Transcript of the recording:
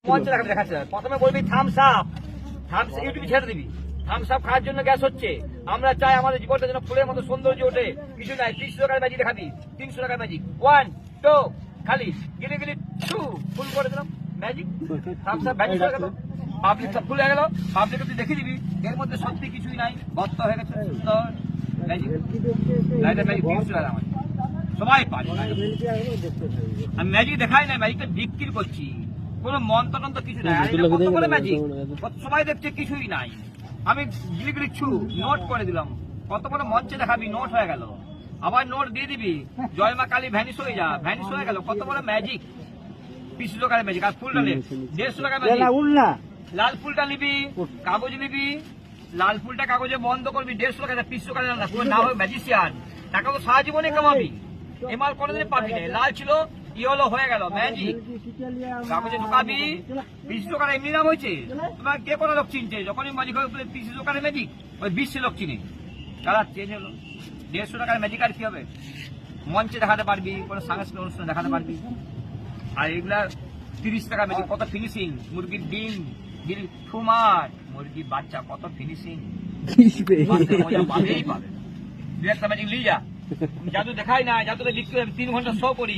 মঞ্চে দেখাচ্ছে প্রথমে বলবি থামস আপ, থামস ইউটিউবে ছেড়ে দিবি। থামস আপ খাওয়ার জন্য গ্যাস হচ্ছে। আমরা চাই আমাদের জীবনটা যেন ফুলের মতো সৌন্দর্য ওঠে। কিছু নাই, 300 টাকার ম্যাজিক দেখাবি, 300 টাকার ম্যাজিক। 1 2 খালি গিলি গিলি টু ফুল করে দিলাম ম্যাজিক। থামস আপ ম্যাজিক হয়ে গেল, পাবলিক সব ফুল হয়ে গেল। পাবলিক তুই দেখে দিবি এর মধ্যে সত্যি কিছুই নাই, গর্ত হয়ে গেছে। সুন্দর ম্যাজিক, লাইটের ম্যাজিক 300 টাকা আমার সবাই পারে। আমি ম্যাজিক দেখাই না, ম্যাজিকটা বিক্রি করছি, কোনো মন্ত্র কিছু নাই। কত বলে ম্যাজিক সবাই দেখছে, কিছুই নাই। আমি গিলি গিলি ছু নোট করে দিলাম। কত বড় মঞ্চে দেখাবি, নোট হয়ে গেল। আবার নোট দিয়ে দিবি, জয় মা কালী ভ্যানিশ হয়ে যা, ভ্যানিশ হয়ে গেল। কত বড় ম্যাজিক, 200 টাকার ম্যাজিক। আর ফুলটা নে 150 টাকার ম্যাজিক। লাল ফুলটা নিবি, কাগজ নিবি, লাল ফুলটা কাগজে বন্ধ করবি, 150 টাকা, 200 টাকা না। পুরো না হয় ম্যাজিশিয়ান, টাকা তো সারা জীবনে কামাবি। এমাল কোনোদিন পাবি না। লাল ছিল ইয়েলো হয়ে গেল ম্যাজিক, কাগজে ঢুকাবি। 200 টাকার এমনি নাম হয়েছে, তোমার কে কোনো লোক চিনছে? যখনই ম্যাজিক হবে 200 টাকার ম্যাজিক, ওই 20 লোক চিনে। কালার চেঞ্জ হলো। 150 টাকার ম্যাজিক আর কি হবে? মঞ্চে দেখাতে পারবি, কোনো সাংস্কৃতিক অনুষ্ঠানে দেখাতে পারবি। আর এগুলা 30 টাকা ম্যাজিক, কত ফিনিশিং। মুরগির ডিম ডিম ঠুমার, মুরগির বাচ্চা, কত ফিনিশিং। মজা পাবেই পাবে। 2 একটা ম্যাজিক নিয়ে যা। জাদু দেখাই না, জাদুতে বিক্রি 3 ঘন্টা শো করি।